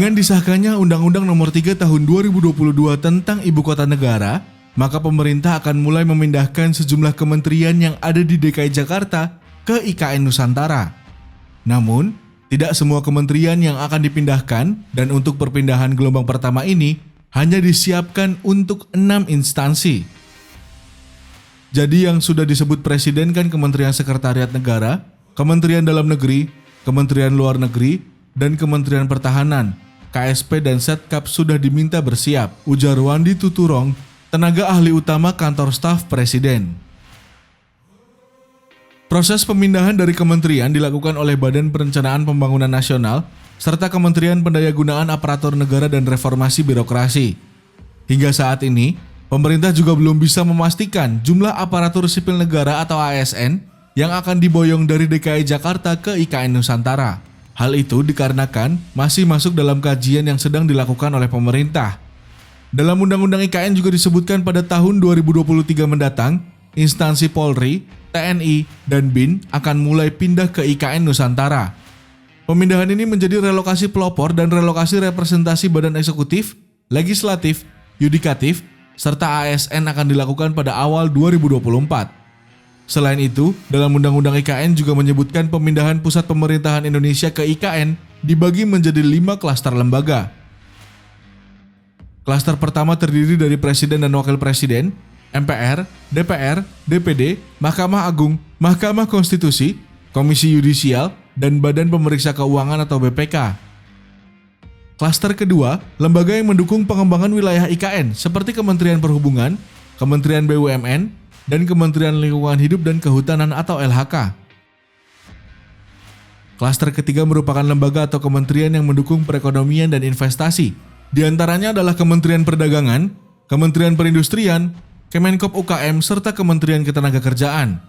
Dengan disahkannya Undang-Undang Nomor 3 Tahun 2022 tentang Ibu Kota Negara, maka pemerintah akan mulai memindahkan sejumlah kementerian yang ada di DKI Jakarta ke IKN Nusantara. Namun, tidak semua kementerian yang akan dipindahkan, dan untuk perpindahan gelombang pertama ini hanya disiapkan untuk 6 instansi. Jadi yang sudah disebut Presiden kan Kementerian Sekretariat Negara, Kementerian Dalam Negeri, Kementerian Luar Negeri, dan Kementerian Pertahanan, KSP dan Setkap sudah diminta bersiap, ujar Wandi Tuturong, tenaga ahli utama kantor staf Presiden. Proses pemindahan dari kementerian dilakukan oleh Badan Perencanaan Pembangunan Nasional serta Kementerian Pendayagunaan Aparatur Negara dan Reformasi Birokrasi. Hingga saat ini, pemerintah juga belum bisa memastikan jumlah aparatur sipil negara atau ASN yang akan diboyong dari DKI Jakarta ke IKN Nusantara. Hal itu dikarenakan masih masuk dalam kajian yang sedang dilakukan oleh pemerintah. Dalam Undang-Undang IKN juga disebutkan pada tahun 2023 mendatang, instansi Polri, TNI, dan BIN akan mulai pindah ke IKN Nusantara. Pemindahan ini menjadi relokasi pelopor dan relokasi representasi badan eksekutif, legislatif, yudikatif, serta ASN akan dilakukan pada awal 2024. Selain itu, dalam Undang-Undang IKN juga menyebutkan pemindahan pusat pemerintahan Indonesia ke IKN dibagi menjadi 5 klaster lembaga. Klaster pertama terdiri dari Presiden dan Wakil Presiden, MPR, DPR, DPD, Mahkamah Agung, Mahkamah Konstitusi, Komisi Yudisial, dan Badan Pemeriksa Keuangan atau BPK. Klaster kedua, lembaga yang mendukung pengembangan wilayah IKN seperti Kementerian Perhubungan, Kementerian BUMN, dan Kementerian Lingkungan Hidup dan Kehutanan atau LHK. Klaster ketiga merupakan lembaga atau kementerian yang mendukung perekonomian dan investasi. Di antaranya adalah Kementerian Perdagangan, Kementerian Perindustrian, Kemenkop UKM, serta Kementerian Ketenagakerjaan.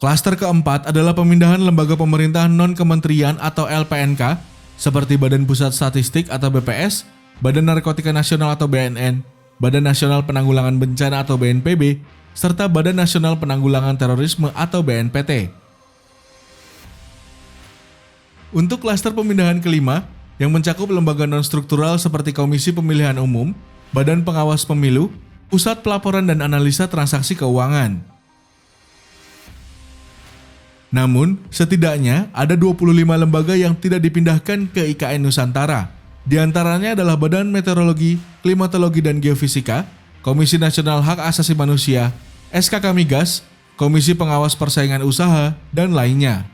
Klaster keempat adalah pemindahan lembaga pemerintahan non-kementerian atau LPNK seperti Badan Pusat Statistik atau BPS, Badan Narkotika Nasional atau BNN, Badan Nasional Penanggulangan Bencana atau BNPB, serta Badan Nasional Penanggulangan Terorisme atau BNPT. Untuk klaster pemindahan kelima, yang mencakup lembaga non-struktural seperti Komisi Pemilihan Umum, Badan Pengawas Pemilu, Pusat Pelaporan dan Analisa Transaksi Keuangan. Namun, setidaknya ada 25 lembaga yang tidak dipindahkan ke IKN Nusantara. Di antaranya adalah Badan Meteorologi, Klimatologi dan Geofisika, Komisi Nasional Hak Asasi Manusia, SKK Migas, Komisi Pengawas Persaingan Usaha, dan lainnya.